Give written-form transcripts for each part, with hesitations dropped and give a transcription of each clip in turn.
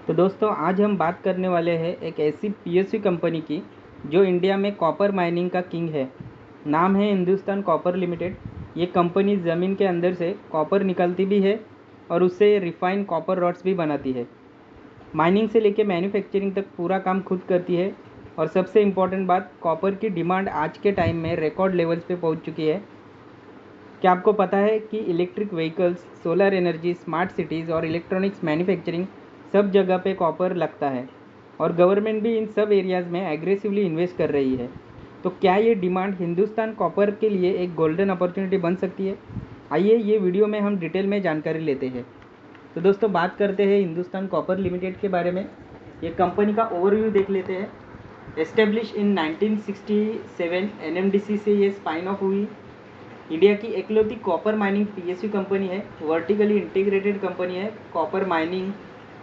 तो दोस्तों आज हम बात करने वाले हैं एक ऐसी पीएसयू कंपनी की जो इंडिया में कॉपर माइनिंग का किंग है। नाम है हिंदुस्तान कॉपर लिमिटेड। ये कंपनी ज़मीन के अंदर से कॉपर निकालती भी है और उससे रिफाइन कॉपर रॉड्स भी बनाती है। माइनिंग से लेके मैन्युफैक्चरिंग तक पूरा काम खुद करती है। और सबसे इम्पॉर्टेंट बात, कॉपर की डिमांड आज के टाइम में रिकॉर्ड लेवल्स पे पहुंच चुकी है। क्या आपको पता है कि electric vehicles, solar energy, smart cities और इलेक्ट्रॉनिक्स मैन्युफैक्चरिंग सब जगह पे कॉपर लगता है और गवर्नमेंट भी इन सब एरियाज़ में एग्रेसिवली इन्वेस्ट कर रही है। तो क्या ये डिमांड हिंदुस्तान कॉपर के लिए एक गोल्डन अपॉर्चुनिटी बन सकती है? आइए ये वीडियो में हम डिटेल में जानकारी लेते हैं। तो दोस्तों बात करते हैं हिंदुस्तान कॉपर लिमिटेड के बारे में। ये कंपनी का ओवरव्यू देख लेते हैं। एस्टेब्लिश इन 1967 एनएमडीसी से ये स्पाइन ऑफ हुई। इंडिया की एकलौती कॉपर माइनिंग पीएसयू कंपनी है। वर्टिकली इंटीग्रेटेड कंपनी है। Copper mining,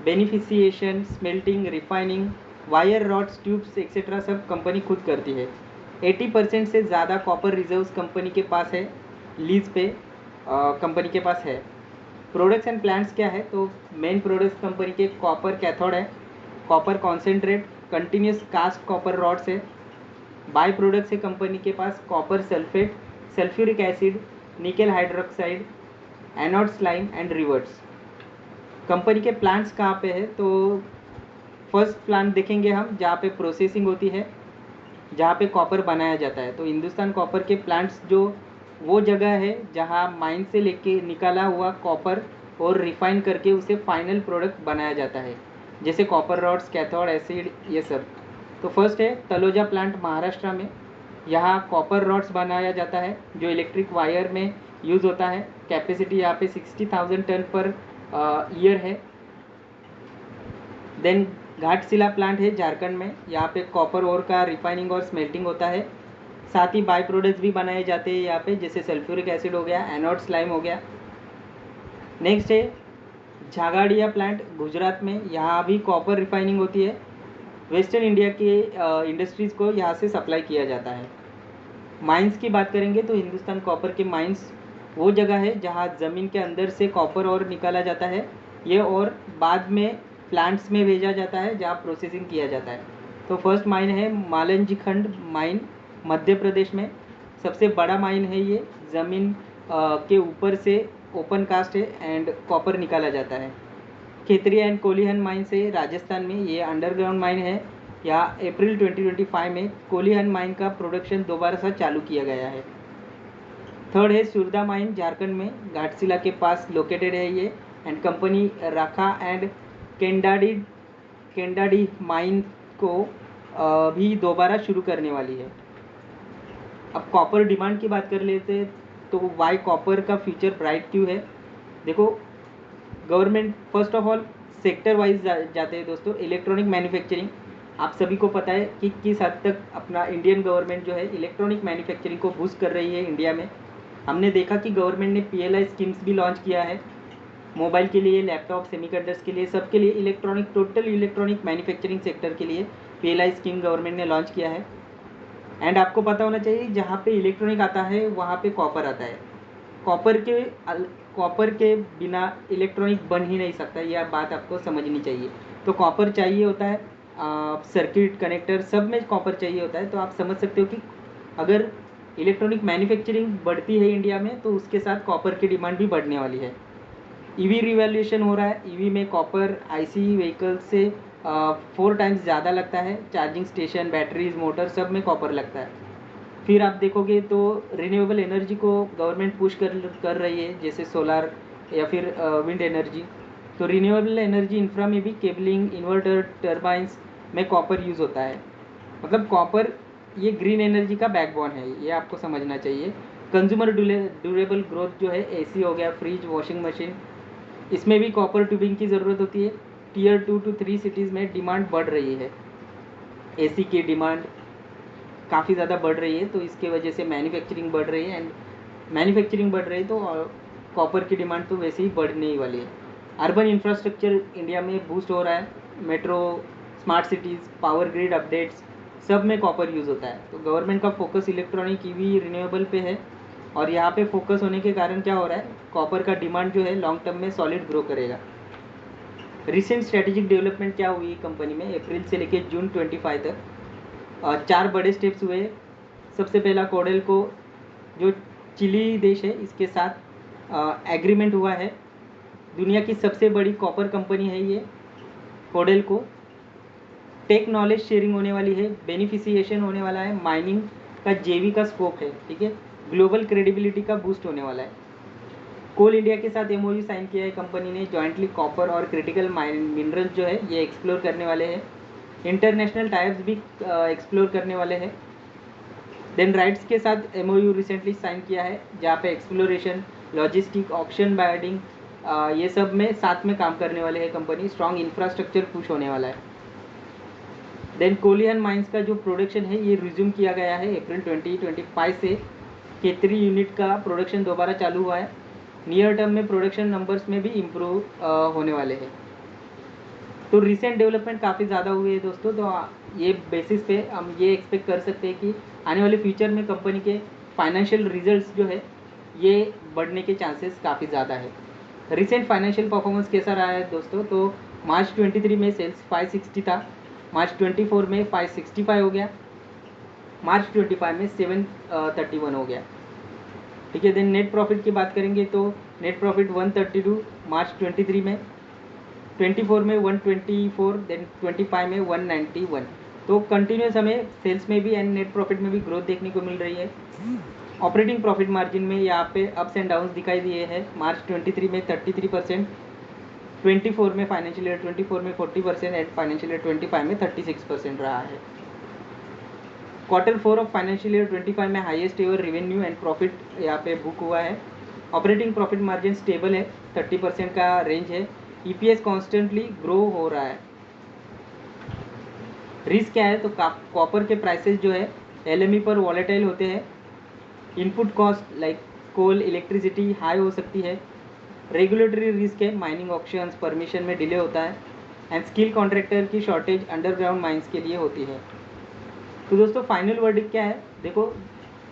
beneficiation, smelting, refining, wire rods, tubes etcetera सब कंपनी खुद करती है। 80% से ज़्यादा कॉपर रिजर्व्स कंपनी के पास है, लीज पे कंपनी के पास है। प्रोडक्ट्स एंड प्लांट्स क्या है? तो मेन प्रोडक्ट्स कंपनी के कॉपर कैथोड है, copper concentrate, continuous cast copper rods है। बाय प्रोडक्ट्स है कंपनी के पास copper sulphate, sulphuric acid, nickel hydroxide, anode slime and reverts. Company के प्लांट्स कहाँ पे है? तो फर्स्ट प्लांट देखेंगे हम जहाँ पे प्रोसेसिंग होती है, जहाँ पे कॉपर बनाया जाता है। तो हिंदुस्तान कॉपर के प्लांट्स जो वो जगह है जहाँ माइन से लेके निकाला हुआ कॉपर और रिफाइन करके उसे फाइनल प्रोडक्ट बनाया जाता है, जैसे कॉपर रॉड्स, कैथोड एसिड, ये सब। तो फर्स्ट है तलोजा प्लांट महाराष्ट्र में। यहाँ कॉपर रॉड्स बनाया जाता है जो इलेक्ट्रिक वायर में यूज़ होता है। कैपेसिटी यहाँ पे 60,000 टन पर ईयर है। देन घाटशिला प्लांट है झारखंड में। यहाँ पे कॉपर ओर का रिफाइनिंग और स्मेल्टिंग होता है। साथ ही बाय प्रोडक्ट्स भी बनाए जाते हैं यहाँ पे, जैसे सल्फ्यूरिक एसिड हो गया, एनोड स्लाइम हो गया। नेक्स्ट है झागाड़िया प्लांट गुजरात में। यहाँ भी कॉपर रिफाइनिंग होती है। वेस्टर्न इंडिया के इंडस्ट्रीज़ को यहाँ से सप्लाई किया जाता है। माइंस की बात करेंगे तो हिंदुस्तान कॉपर के माइंस वो जगह है जहाँ ज़मीन के अंदर से कॉपर और निकाला जाता है, ये और बाद में प्लांट्स में भेजा जाता है जहाँ प्रोसेसिंग किया जाता है। तो फर्स्ट माइन है मालंजी खंड माइन, मध्य प्रदेश में। सबसे बड़ा माइन है ये, ज़मीन के ऊपर से ओपन कास्ट है एंड कॉपर निकाला जाता है। खेतरी एंड कोलीहन माइन से राजस्थान में, ये अंडरग्राउंड माइन है। यहाँ अप्रैल 2025 में कोलीहन माइन का प्रोडक्शन दोबारा से चालू किया गया है। थर्ड है सुरदा माइन झारखंड में, घाटशिला के पास लोकेटेड है ये। एंड कंपनी राखा एंड केंडाडी माइन को भी दोबारा शुरू करने वाली है। अब कॉपर डिमांड की बात कर लेते हैं। तो वाई कॉपर का फ्यूचर ब्राइट क्यों है? देखो, government first of all sector wise जाते हैं दोस्तों। इलेक्ट्रॉनिक मैन्युफैक्चरिंग, आप सभी को पता है कि किस हद तक अपना इंडियन गवर्नमेंट जो है इलेक्ट्रॉनिक मैन्युफैक्चरिंग को बूस्ट कर रही है इंडिया में। हमने देखा कि गवर्नमेंट ने पीएलआई स्कीम्स भी लॉन्च किया है, मोबाइल के लिए, लैपटॉप, सेमीकंडक्टर्स के लिए, सबके लिए electronic, total electronic manufacturing sector के लिए पीएलआई स्कीम गवर्नमेंट ने लॉन्च किया है। एंड आपको पता होना चाहिए जहाँ पे इलेक्ट्रॉनिक आता है वहाँ पे कॉपर आता है। कॉपर के कॉपर के बिना इलेक्ट्रॉनिक बन ही नहीं सकता, यह बात आपको समझनी चाहिए। तो कॉपर चाहिए होता है, सर्किट, कनेक्टर, सब में कॉपर चाहिए होता है। तो आप समझ सकते हो कि अगर इलेक्ट्रॉनिक मैन्युफैक्चरिंग बढ़ती है इंडिया में तो उसके साथ कॉपर की डिमांड भी बढ़ने वाली है। ईवी रिवॉल्यूशन हो रहा है। ईवी में कॉपर आईसी व्हीकल से 4 टाइम्स ज़्यादा लगता है। चार्जिंग स्टेशन, बैटरीज, मोटर, सब में कॉपर लगता है। फिर आप देखोगे तो रिन्यूएबल एनर्जी को गवर्नमेंट पुश कर रही है, जैसे सोलार या फिर विंड एनर्जी। तो रिन्यूएबल एनर्जी इंफ्रा में भी केबलिंग, इन्वर्टर, टर्बाइंस में कॉपर यूज़ होता है। मतलब कॉपर ये ग्रीन एनर्जी का बैकबोन है, ये आपको समझना चाहिए। कंज्यूमर ड्यूरेबल ग्रोथ जो है, एसी हो गया, फ्रिज, वॉशिंग मशीन, इसमें भी कॉपर ट्यूबिंग की ज़रूरत होती है। टीयर 2 to 3 सिटीज़ में डिमांड बढ़ रही है, एसी की डिमांड काफ़ी ज़्यादा बढ़ रही है। तो इसके वजह से मैन्युफैक्चरिंग बढ़ रही है, एंड मैन्युफैक्चरिंग बढ़ रही है तो कॉपर की डिमांड तो वैसे ही बढ़ने ही वाली है। अर्बन इंफ्रास्ट्रक्चर इंडिया में बूस्ट हो रहा है। Metro, smart cities, power grid updates, सब में कॉपर यूज़ होता है। तो गवर्नमेंट का फोकस इलेक्ट्रॉनिक, ईवी, रिन्यूएबल पे है। और यहाँ पे फोकस होने के कारण क्या हो रहा है, कॉपर का डिमांड जो है लॉन्ग टर्म में सॉलिड ग्रो करेगा। रिसेंट स्ट्रैटेजिक डेवलपमेंट क्या हुई कंपनी में अप्रैल से लेकर जून 25 तक? 4 बड़े स्टेप्स हुए। सबसे पहला कोडेल्को जो चिली देश है इसके साथ एग्रीमेंट हुआ है। दुनिया की सबसे बड़ी कॉपर कंपनी है ये कोडेल्को। टेक नॉलेज शेयरिंग होने वाली है, बेनिफिशिएशन होने वाला है, माइनिंग का जेवी का स्कोप है, ठीक है। ग्लोबल क्रेडिबिलिटी का बूस्ट होने वाला है। कोल इंडिया के साथ एमओयू साइन किया है कंपनी ने, जॉइंटली कॉपर और क्रिटिकल मिनरल्स जो है ये एक्सप्लोर करने वाले हैं। इंटरनेशनल टाइप्स भी एक्सप्लोर करने वाले हैं। देन राइट्स के साथ एमओयू रिसेंटली साइन किया है जहाँ पे एक्सप्लोरेशन, लॉजिस्टिक, ऑक्शन बायडिंग ये सब में साथ में काम करने वाले हैं कंपनी। स्ट्रॉन्ग इंफ्रास्ट्रक्चर पुश होने वाला है। देन कोलियन माइंस का जो प्रोडक्शन है ये रिज्यूम किया गया है अप्रैल 2025 से। केतरी यूनिट का प्रोडक्शन दोबारा चालू हुआ है। नियर टर्म में प्रोडक्शन नंबर्स में भी इम्प्रूव होने वाले हैं। तो रिसेंट डेवलपमेंट काफ़ी ज़्यादा हुए हैं दोस्तों। तो ये बेसिस पे हम ये एक्सपेक्ट कर सकते हैं कि आने वाले फ्यूचर में कंपनी के फाइनेंशियल रिजल्ट्स जो है ये बढ़ने के चांसेस काफ़ी ज़्यादा है। रिसेंट फाइनेंशियल परफॉर्मेंस कैसा रहा है दोस्तों? तो मार्च 23 में सेल्स 560 था, मार्च 24 में 565 हो गया, मार्च 25 में 731 हो गया, ठीक है। देन नेट प्रॉफिट की बात करेंगे तो नेट प्रॉफिट 132 मार्च 23 में, 24 में 124, देन 25 में 191। तो कंटिन्यूस हमें सेल्स में भी एंड नेट प्रॉफिट में भी ग्रोथ देखने को मिल रही है। ऑपरेटिंग प्रॉफिट मार्जिन में यहाँ पे अप्स एंड डाउन्स दिखाई दिए हैं। मार्च 23 में 33%, 24 में फाइनेंशियल ईयर 24 में 40% एंड फाइनेंशियल ईयर 25 में 36% रहा है। Q4 ऑफ फाइनेंशियल ईयर 25 में highest ever revenue and profit यहाँ पे बुक हुआ है। ऑपरेटिंग प्रॉफिट मार्जिन स्टेबल है, 30% का रेंज है। EPS कॉन्स्टेंटली ग्रो हो रहा है। रिस्क क्या है? तो कॉपर के प्राइसेस जो है LME पर वॉलेटाइल होते हैं। इनपुट कॉस्ट लाइक कोल, इलेक्ट्रिसिटी हाई हो सकती है। रेगुलेटरी रिस्क है, माइनिंग ऑक्शंस परमिशन में डिले होता है एंड स्किल कॉन्ट्रैक्टर की शॉर्टेज अंडरग्राउंड माइंस के लिए होती है। तो दोस्तों फाइनल वर्डिक्ट क्या है? देखो,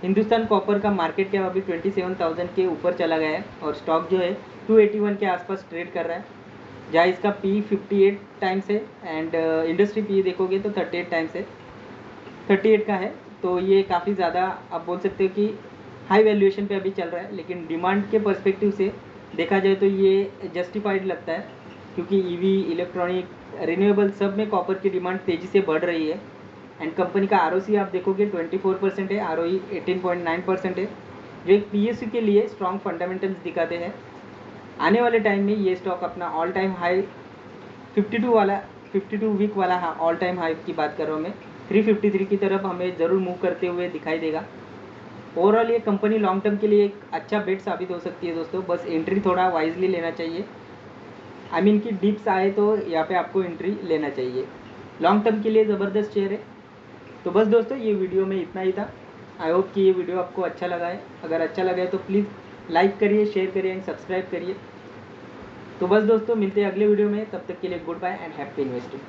हिंदुस्तान कॉपर का मार्केट कैप अभी 27,000 के ऊपर चला गया है और स्टॉक जो है 281 के आसपास ट्रेड कर रहा है, जहाँ इसका P 58 टाइम्स है एंड इंडस्ट्री P देखोगे तो 38 टाइम्स है, 38 का है। तो ये काफ़ी ज़्यादा आप बोल सकते हो कि हाई वैल्यूएशन पे अभी चल रहा है, लेकिन डिमांड के पर्सपेक्टिव से देखा जाए तो ये जस्टिफाइड लगता है, क्योंकि EV, इलेक्ट्रॉनिक, रिन्यूएबल सब में कॉपर की डिमांड तेज़ी से बढ़ रही है। एंड कंपनी का ROC आप देखोगे 24% है, ROE 18.9% है, जो एक PSU के लिए स्ट्रॉन्ग फंडामेंटल्स दिखाते हैं। आने वाले टाइम में ये स्टॉक अपना ऑल टाइम हाई 52 वीक वाला ऑल टाइम हाई की बात कर रहा हूँ मैं, 353 की तरफ हमें ज़रूर मूव करते हुए दिखाई देगा। ओवरऑल ये कंपनी लॉन्ग टर्म के लिए एक अच्छा बेट साबित हो सकती है दोस्तों। बस एंट्री थोड़ा वाइजली लेना चाहिए। आई मीन कि डिप्स आए तो यहाँ पे आपको एंट्री लेना चाहिए। लॉन्ग टर्म के लिए ज़बरदस्त शेयर है। तो बस दोस्तों ये वीडियो में इतना ही था। आई होप कि ये वीडियो आपको अच्छा लगा है। अगर अच्छा लगा है तो प्लीज़ लाइक करिए, शेयर करिए एंड सब्सक्राइब करिए। तो बस दोस्तों मिलते हैं अगले वीडियो में, तब तक के लिए goodbye and happy investing.